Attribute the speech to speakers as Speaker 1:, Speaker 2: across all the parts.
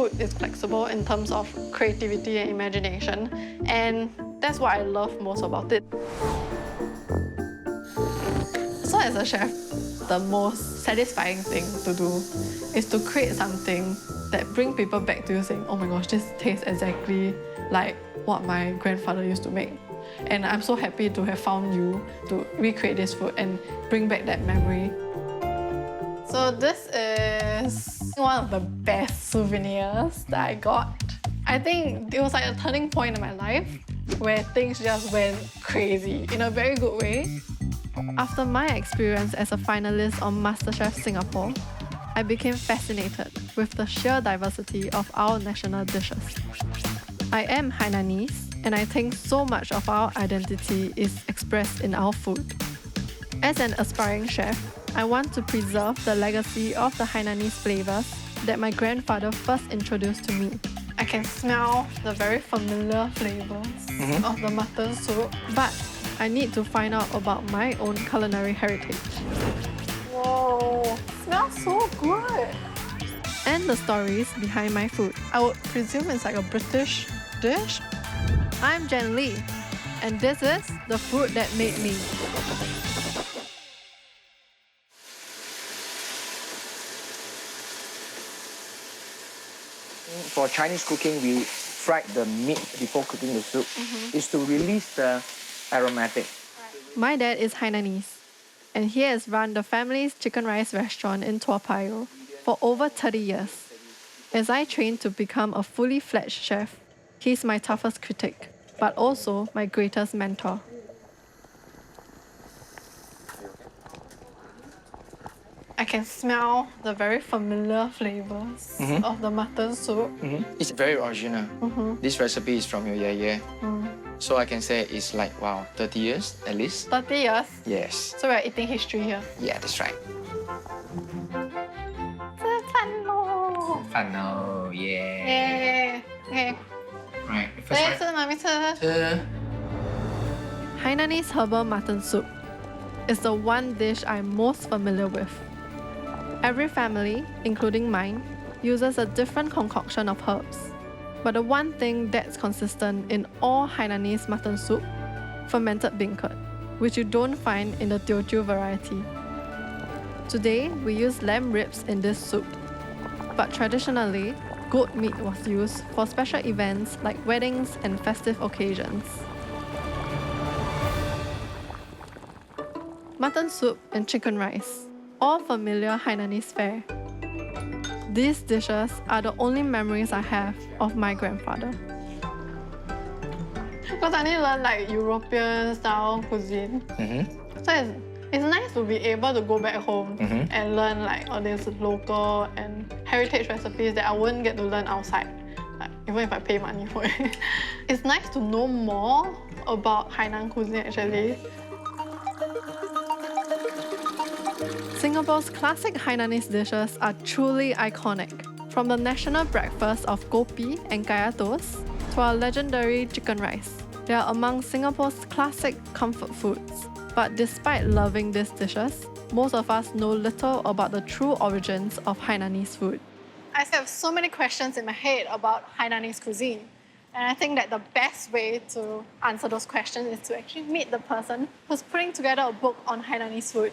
Speaker 1: food is flexible in terms of creativity and imagination, and that's what I love most about it. So as a chef, the most satisfying thing to do is to create something that brings people back to you saying, oh my gosh, this tastes exactly like what my grandfather used to make. And I'm so happy to have found you to recreate this food and bring back that memory. So this is one of the best souvenirs that I got. I think it was like a turning point in my life where things just went crazy in a very good way. After my experience as a finalist on MasterChef Singapore, I became fascinated with the sheer diversity of our national dishes. I am Hainanese, and I think so much of our identity is expressed in our food. As an aspiring chef, I want to preserve the legacy of the Hainanese flavours that my grandfather first introduced to me. I can smell the very familiar flavours of the mutton soup, but I need to find out about my own culinary heritage. Whoa, smells so good! And the stories behind my food. I would presume it's like a British dish. I'm Gen Lee, and this is the food that made me.
Speaker 2: For Chinese cooking, we fry the meat before cooking the soup. Is to release the aromatic.
Speaker 1: My dad is Hainanese, and he has run the family's chicken rice restaurant in Toa Payoh for over 30 years. As I train to become a fully fledged chef, he's my toughest critic, but also my greatest mentor. I can smell the very familiar flavours of the mutton soup.
Speaker 2: It's very original. This recipe is from your yaya. So I can say it's like, wow, 30 years at least.
Speaker 1: 30 years?
Speaker 2: Yes.
Speaker 1: So we're eating history here.
Speaker 2: Yeah, that's right.
Speaker 1: 吃饭咯!
Speaker 2: 饭哦, yeah.
Speaker 1: Yeah. Okay.
Speaker 2: Right.
Speaker 1: 来吃，妈咪吃。Hainanese herbal mutton soup is the one dish I'm most familiar with. Every family, including mine, uses a different concoction of herbs. But the one thing that's consistent in all Hainanese mutton soup, fermented bean curd, which you don't find in the Teochew variety. Today, we use lamb ribs in this soup. But traditionally, goat meat was used for special events like weddings and festive occasions. Mutton soup and chicken rice, all familiar Hainanese fare. These dishes are the only memories I have of my grandfather. Because I need to learn like European style cuisine. So it's nice to be able to go back home and learn like all these local and heritage recipes that I wouldn't get to learn outside, like, even if I pay money for it. It's nice to know more about Hainan cuisine actually. Singapore's classic Hainanese dishes are truly iconic, from the national breakfast of kopi and kaya toast to our legendary chicken rice. They are among Singapore's classic comfort foods. But despite loving these dishes, most of us know little about the true origins of Hainanese food. I have so many questions in my head about Hainanese cuisine. And I think that the best way to answer those questions is to actually meet the person who's putting together a book on Hainanese food.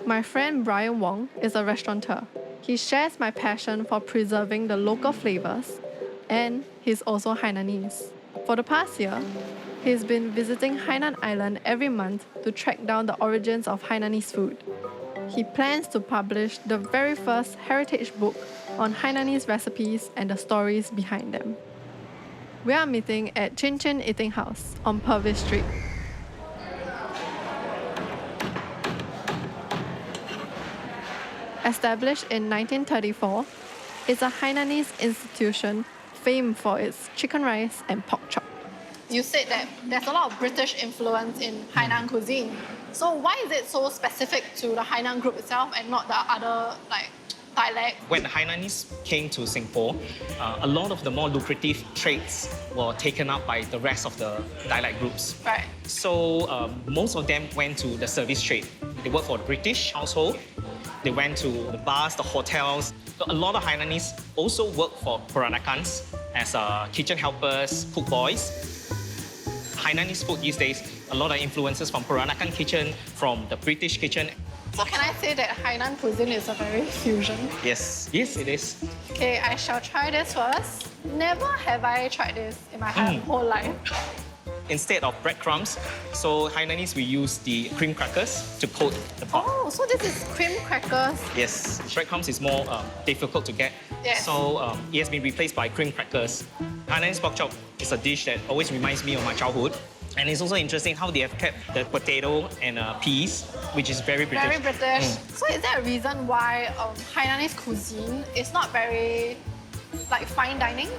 Speaker 1: My friend Brian Wong is a restaurateur. He shares my passion for preserving the local flavors, and he's also Hainanese. For the past year, he's been visiting Hainan Island every month to track down the origins of Hainanese food. He plans to publish the very first heritage book on Hainanese recipes and the stories behind them. We are meeting at Chin Chin Eating House on Purvis Street. Established in 1934, it's a Hainanese institution famed for its chicken rice and pork chop. You said that there's a lot of British influence in Hainan cuisine. So why is it so specific to the Hainan group itself and not the other dialects?
Speaker 3: When the Hainanese came to Singapore, a lot of the more lucrative trades were taken up by the rest of the dialect groups.
Speaker 1: Right.
Speaker 3: So most of them went to the service trade. They worked for the British household. They went to the bars, the hotels. a lot of Hainanese also work for Peranakans as kitchen helpers, cook boys. Hainanese food these days, a lot of influences from Peranakan kitchen, from the British kitchen.
Speaker 1: So can I say that Hainan cuisine is a very fusion?
Speaker 3: Yes, yes, it is.
Speaker 1: Okay, I shall try this first. Never have I tried this in my whole life.
Speaker 3: Instead of breadcrumbs, so Hainanese we use the cream crackers to coat the pot.
Speaker 1: Oh, so this is cream crackers.
Speaker 3: Yes, breadcrumbs is more difficult to get.
Speaker 1: Yes.
Speaker 3: So it has been replaced by cream crackers. Hainanese pork chop is a dish that always reminds me of my childhood. And it's also interesting how they have kept the potato and peas, which is very British.
Speaker 1: Very British. So is there a reason why Hainanese cuisine is not very like fine dining?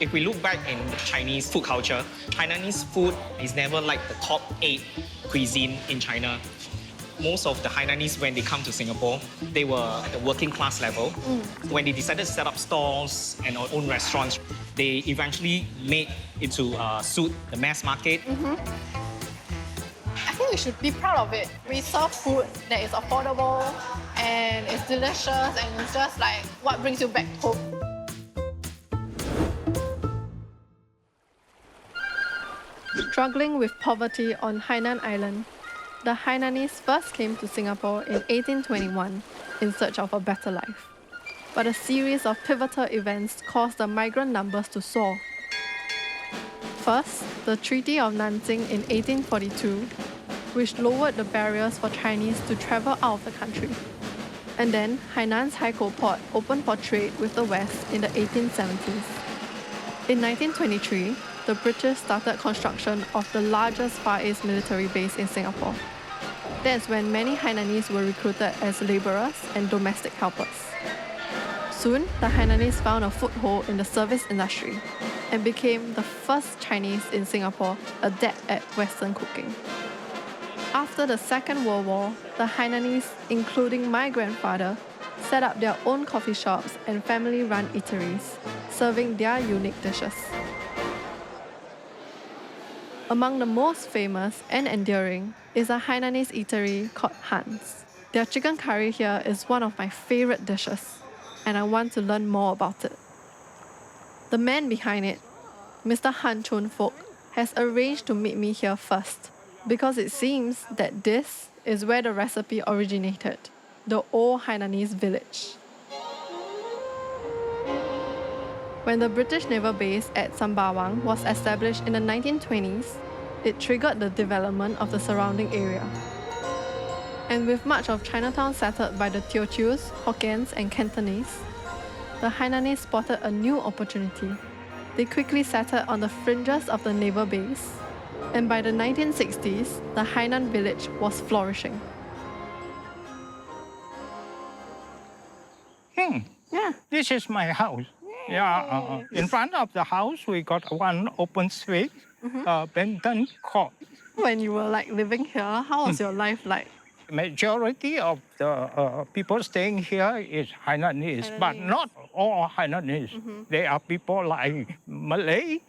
Speaker 3: If we look back in Chinese food culture, Hainanese food is never like the top 8 cuisine in China. Most of the Hainanese, when they come to Singapore, they were at the working class level. When they decided to set up stalls and own restaurants, they eventually made it to suit the mass market.
Speaker 1: I think we should be proud of it. We serve food that is affordable and it's delicious and it's just like what brings you back home. Struggling with poverty on Hainan Island, the Hainanese first came to Singapore in 1821 in search of a better life. But a series of pivotal events caused the migrant numbers to soar. First, the Treaty of Nanjing in 1842, which lowered the barriers for Chinese to travel out of the country. And then, Hainan's Haikou port opened for trade with the West in the 1870s. In 1923, the British started construction of the largest Far East military base in Singapore. That's when many Hainanese were recruited as labourers and domestic helpers. Soon, the Hainanese found a foothold in the service industry and became the first Chinese in Singapore adept at Western cooking. After the Second World War, the Hainanese, including my grandfather, set up their own coffee shops and family-run eateries, serving their unique dishes. Among the most famous and enduring is a Hainanese eatery called Han's. Their chicken curry here is one of my favorite dishes, and I want to learn more about it. The man behind it, Mr. Han Chun Fok, has arranged to meet me here first, because it seems that this is where the recipe originated, the old Hainanese Village. When the British naval base at Sembawang was established in the 1920s, it triggered the development of the surrounding area. And with much of Chinatown settled by the Teochews, Hokkiens and Cantonese, the Hainanese spotted a new opportunity. They quickly settled on the fringes of the naval base, and by the 1960s, the Hainan village was flourishing. Yeah.
Speaker 4: This is my house. In front of the house, we got one open space, badminton court.
Speaker 1: When you were like living here, how was your life like?
Speaker 4: Majority of the people staying here is Hainanese, but not all Hainanese. There are people like Malay,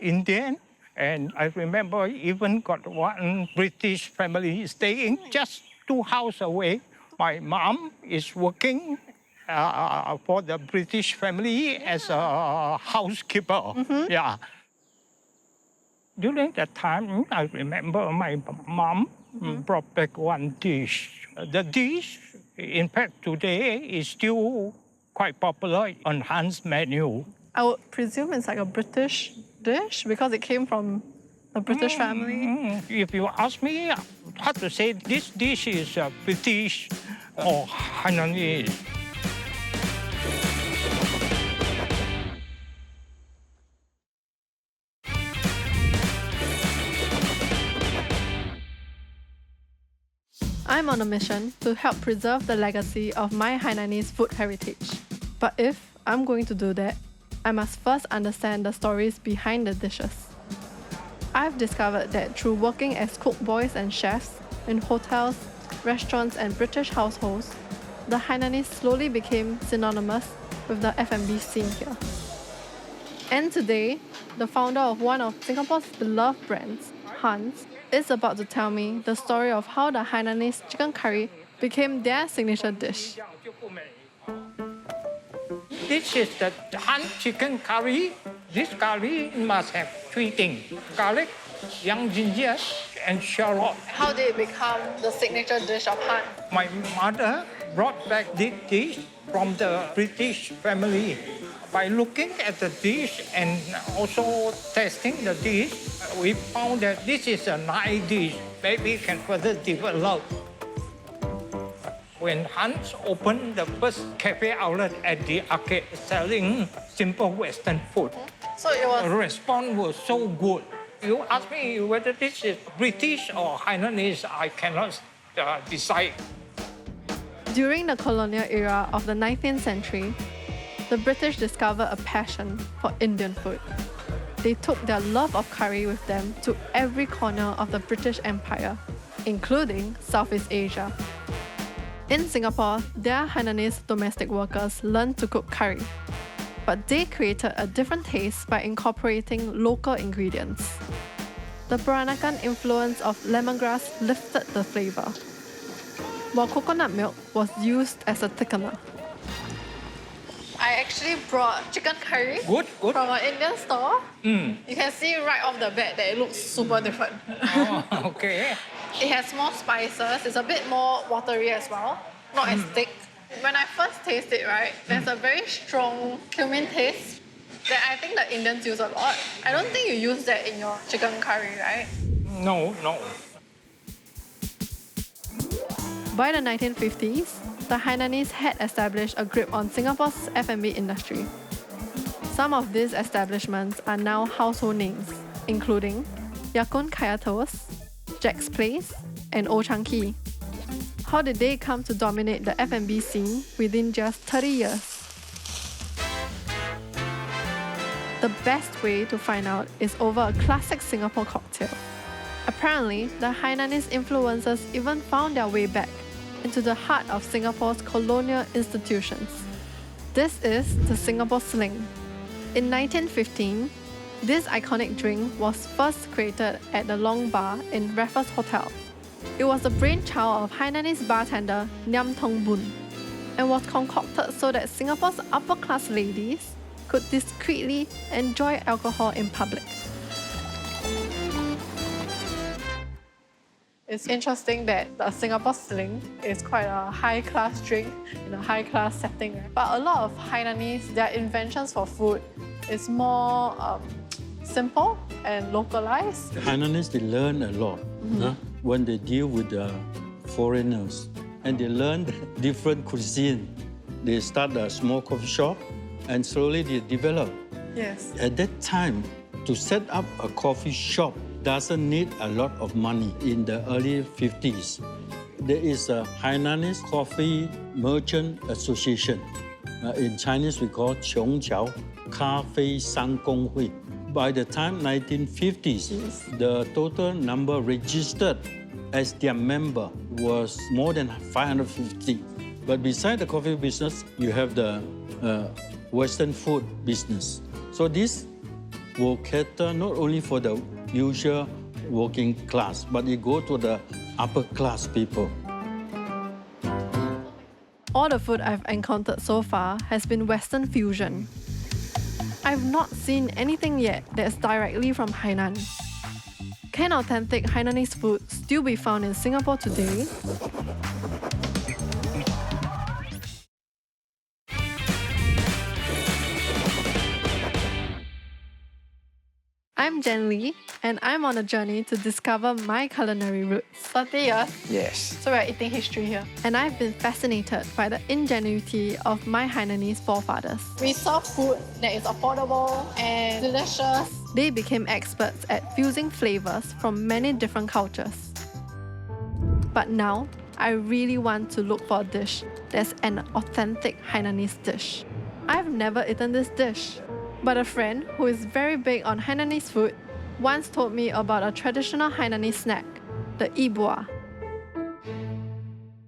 Speaker 4: Indian, and I remember even got one British family staying just 2 houses away. My mom is working for the British family as a housekeeper. During that time, I remember my mom brought back one dish. The dish, in fact, today is still quite popular on Han's menu.
Speaker 1: I would presume it's like a British dish because it came from a British family.
Speaker 4: If you ask me how to say this dish is British or Hainanese.
Speaker 1: I'm on a mission to help preserve the legacy of my Hainanese food heritage. But if I'm going to do that, I must first understand the stories behind the dishes. I've discovered that through working as cook boys and chefs in hotels, restaurants and British households, the Hainanese slowly became synonymous with the F&B scene here. And today, the founder of one of Singapore's beloved brands, Han's, is about to tell me the story of how the Hainanese chicken curry became their signature dish.
Speaker 4: This is the Han chicken curry. This curry must have 3 things: garlic, young ginger, and shallot.
Speaker 1: How did it become the signature dish of Han?
Speaker 4: My mother brought back this dish from the British family. By looking at the dish and also testing the dish, we found that this is a nice dish. Maybe can further develop. When Hans opened the first cafe outlet at the arcade selling simple Western food,
Speaker 1: So it
Speaker 4: the
Speaker 1: was
Speaker 4: response was so good. You ask me whether this is British or Hainanese, I cannot decide.
Speaker 1: during the colonial era of the 19th century, the British discovered a passion for Indian food. They took their love of curry with them to every corner of the British Empire, including Southeast Asia. In Singapore, their Hainanese domestic workers learned to cook curry, but they created a different taste by incorporating local ingredients. The Peranakan influence of lemongrass lifted the flavor, while coconut milk was used as a thickener. I actually brought chicken curry
Speaker 4: Good, good.
Speaker 1: from an Indian store. You can see right off the bat that it looks super different.
Speaker 4: Oh, okay.
Speaker 1: It has more spices. It's a bit more watery as well, not as thick. When I first taste it, right, there's a very strong cumin taste that I think the Indians use a lot. I don't think you use that in your chicken curry, right?
Speaker 4: No.
Speaker 1: By the 1950s, the Hainanese had established a grip on Singapore's F&B industry. Some of these establishments are now household names, including Yakun Kaya Toast, Jack's Place, and Old Chang Kee. How did they come to dominate the F&B scene within just 30 years? The best way to find out is over a classic Singapore cocktail. Apparently, the Hainanese influences even found their way back into the heart of Singapore's colonial institutions. This is the Singapore Sling. In 1915, this iconic drink was first created at the Long Bar in Raffles Hotel. It was the brainchild of Hainanese bartender Niam Tong Boon and was concocted so that Singapore's upper-class ladies could discreetly enjoy alcohol in public. It's interesting that the Singapore Sling is quite a high-class drink in a high-class setting. But a lot of Hainanese, their inventions for food is more simple and localized.
Speaker 5: Hainanese, they learn a lot when they deal with the foreigners. And they learn different cuisine. They start a small coffee shop and slowly they develop.
Speaker 1: Yes.
Speaker 5: At that time, to set up a coffee shop doesn't need a lot of money. In the early 50s, there is a Hainanese Coffee Merchant Association. In Chinese, we call 琼桥咖啡商工会. By the time 1950s, the total number registered as their member was more than 550. But beside the coffee business, you have the Western food business. So this will cater not only for the usual working class, but it go to the upper class people.
Speaker 1: All the food I've encountered so far has been Western fusion. I've not seen anything yet that's directly from Hainan. Can authentic Hainanese food still be found in Singapore today? I'm Jen Lee, and I'm on a journey to discover my culinary roots. 30 years,
Speaker 2: Yes.
Speaker 1: so we're eating history here. And I've been fascinated by the ingenuity of my Hainanese forefathers. We serve food that is affordable and delicious. They became experts at fusing flavors from many different cultures. But now, I really want to look for a dish that's an authentic Hainanese dish. I've never eaten this dish. But a friend who is very big on Hainanese food once told me about a traditional Hainanese snack, the ibua.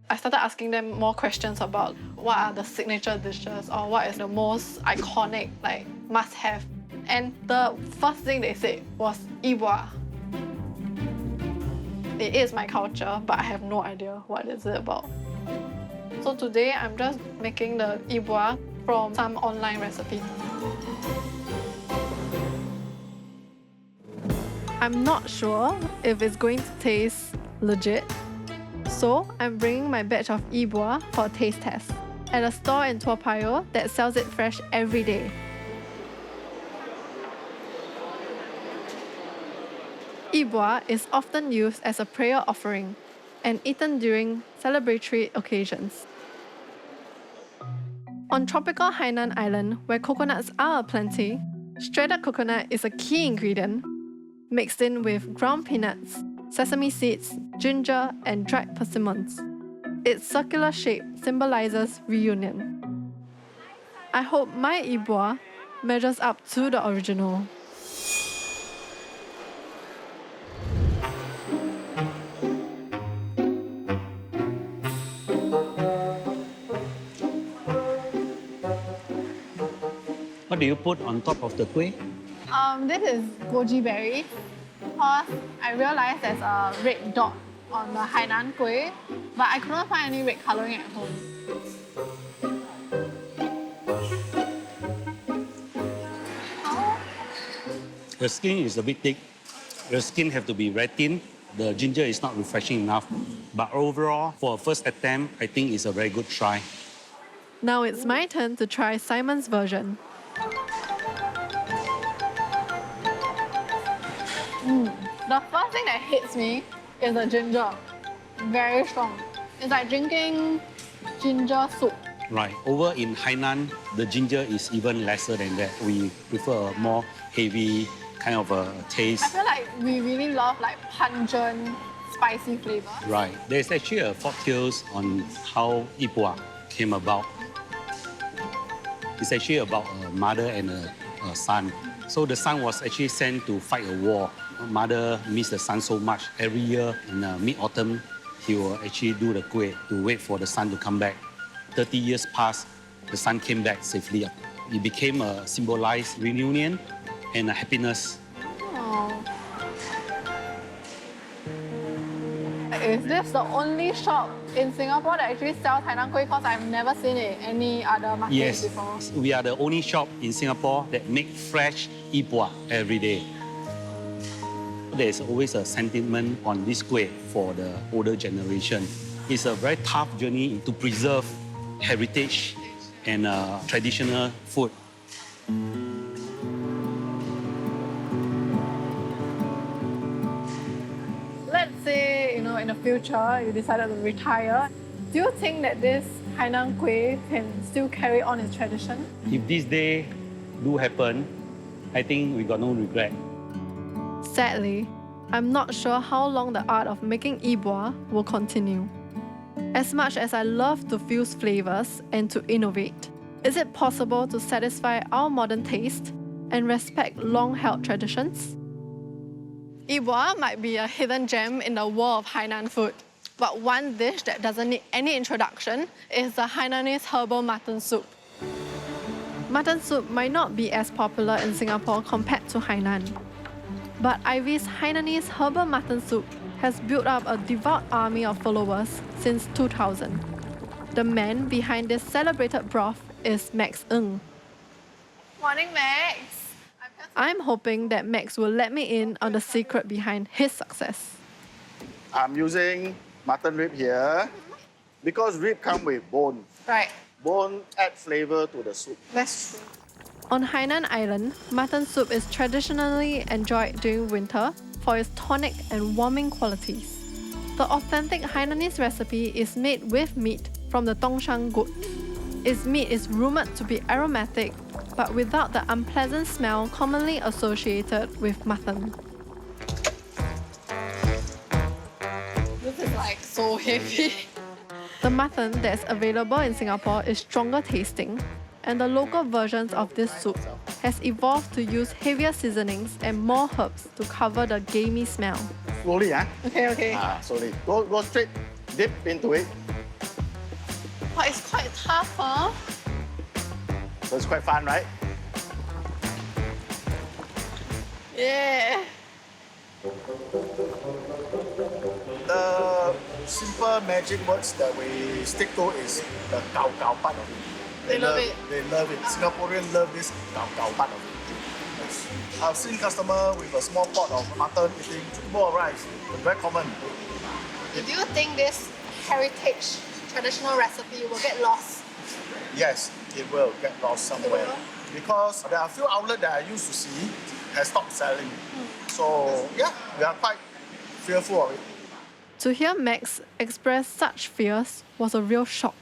Speaker 1: I started asking them more questions about what are the signature dishes or what is the most iconic, like, must-have. And the first thing they said was ibua. It is my culture, but I have no idea what is it about. So today I'm just making the ibua. from some online recipe. I'm not sure if it's going to taste legit, so I'm bringing my batch of yi bua for a taste test at a store in Toa Payoh that sells it fresh every day. Yi bua is often used as a prayer offering and eaten during celebratory occasions. On tropical Hainan Island, where coconuts are aplenty, shredded coconut is a key ingredient, mixed in with ground peanuts, sesame seeds, ginger, and dried persimmons. Its circular shape symbolizes reunion. I hope my yi bua measures up to the original.
Speaker 6: What do you put on top of the kueh?
Speaker 1: This is goji berry because I realized there's a red dot on the Hainan kueh, but I couldn't find any red colouring at home.
Speaker 6: The skin is a bit thick. The skin have to be very thin. The ginger is not refreshing enough. But overall, for a first attempt, I think it's a very good try.
Speaker 1: Now it's my turn to try Simon's version. The first thing that hits me is the ginger. Very strong. It's like drinking ginger soup.
Speaker 6: Right. Over in Hainan, the ginger is even lesser than that. We prefer a more heavy kind of a taste.
Speaker 1: I feel like we really love like pungent, spicy flavor.
Speaker 6: Right. There's actually a folktales on how yi bua came about. It's actually about a mother and a son. So the son was actually sent to fight a war. Mother missed the son so much. Every year in mid-autumn, he will actually do the kueh to wait for the son to come back. 30 years passed, the son came back safely. It became a symbolized reunion and a happiness.
Speaker 1: Oh. Is this the only shop in Singapore that actually sells Hainan kueh? Because I've never seen it in any other market
Speaker 6: Yes,
Speaker 1: before.
Speaker 6: we are the only shop in Singapore that make fresh yi bua every day. There's always a sentiment on this kueh for the older generation. It's a very tough journey to preserve heritage and traditional food.
Speaker 1: Let's say, in the future, you decided to retire. Do you think that this Hainan kueh can still carry on its tradition?
Speaker 6: If this day do happen, I think we got no regret.
Speaker 1: Sadly, I'm not sure how long the art of making yi bua will continue. As much as I love to fuse flavors and to innovate, is it possible to satisfy our modern taste and respect long-held traditions? Yi bua might be a hidden gem in the world of Hainan food, but one dish that doesn't need any introduction is the Hainanese herbal mutton soup. Mutton soup might not be as popular in Singapore compared to Hainan, but Ivy's Hainanese herbal mutton soup has built up a devout army of followers since 2000. The man behind this celebrated broth is Max Ng. Morning, Max. I'm hoping that Max will let me in on the secret behind his success.
Speaker 7: I'm using mutton rib here because rib come with bone.
Speaker 1: Right,
Speaker 7: Bone add flavor to the soup.
Speaker 1: that's true. On Hainan Island, mutton soup is traditionally enjoyed during winter for its tonic and warming qualities. The authentic Hainanese recipe is made with meat from the Tongshan goat. Its meat is rumored to be aromatic, but without the unpleasant smell commonly associated with mutton. This is like so heavy. The mutton that's available in Singapore is stronger tasting, and the local versions of this soup has evolved to use heavier seasonings and more herbs to cover the gamey smell.
Speaker 7: Slowly,
Speaker 1: Okay.
Speaker 7: slowly. Go straight, dip into it.
Speaker 1: But it's quite tough, huh?
Speaker 7: So it's quite fun, right?
Speaker 1: Yeah.
Speaker 7: The simple magic words that we stick to is the gao gao part of it.
Speaker 1: They love it.
Speaker 7: They love it. Singaporeans love this gao part of it. Yes. I've seen customer with a small pot of mutton eating 2 bowl of rice. It's very common.
Speaker 1: Do you think this heritage traditional recipe will get lost?
Speaker 7: Yes, it will get lost somewhere.
Speaker 1: will?
Speaker 7: Because there are a few outlets that I used to see has stopped selling. So yeah, we are quite fearful of it.
Speaker 1: To hear Max express such fears was a real shock.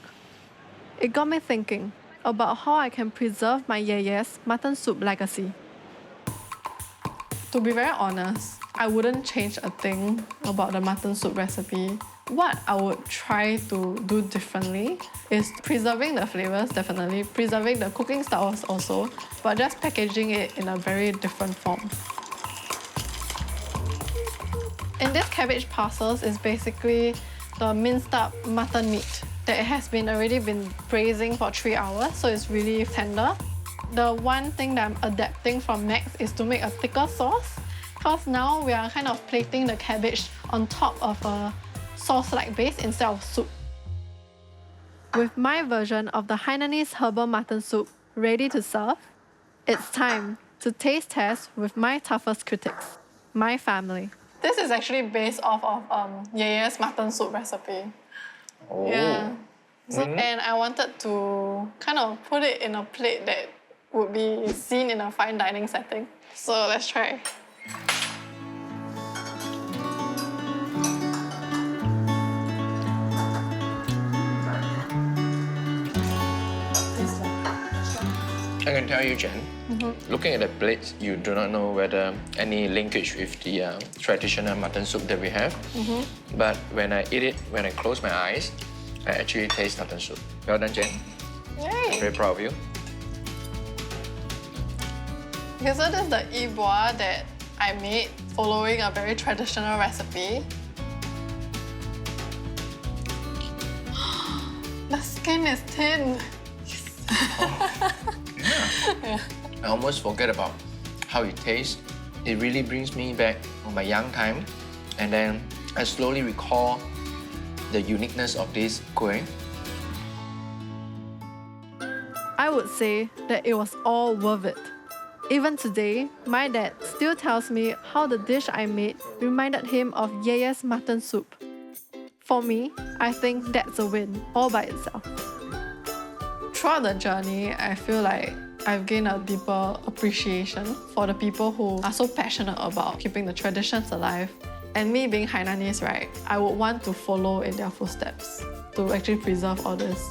Speaker 1: It got me thinking about how I can preserve my yeye's mutton soup legacy. To be very honest, I wouldn't change a thing about the mutton soup recipe. What I would try to do differently is preserving the flavours, definitely, preserving the cooking styles also, but just packaging it in a very different form. In this cabbage parcels is basically the minced up mutton meat that has already been braising for 3 hours, so it's really tender. The one thing that I'm adapting from Max is to make a thicker sauce, because now we are kind of plating the cabbage on top of a sauce-like base instead of soup. With my version of the Hainanese herbal mutton soup ready to serve, it's time to taste test with my toughest critics, my family. This is actually based off of Yeye's mutton soup recipe.
Speaker 2: Oh.
Speaker 1: Yeah. So, and I wanted to kind of put it in a plate that would be seen in a fine dining setting. So let's try.
Speaker 2: I can tell you, Jen, looking at the plates, you do not know whether any linkage with the traditional mutton soup that we have. But when I eat it, when I close my eyes, I actually taste mutton soup. Well done, Jen.
Speaker 1: Yay!
Speaker 2: Very proud of you.
Speaker 1: Okay, so this is the yi bua that I made following a very traditional recipe. The skin is thin.
Speaker 2: I almost forget about how it tastes. It really brings me back on my young time. And then I slowly recall the uniqueness of this kueh.
Speaker 1: I would say that it was all worth it. Even today, my dad still tells me how the dish I made reminded him of Yeye's mutton soup. For me, I think that's a win all by itself. Throughout the journey, I feel like I've gained a deeper appreciation for the people who are so passionate about keeping the traditions alive. And me being Hainanese, right, I would want to follow in their footsteps to actually preserve all this.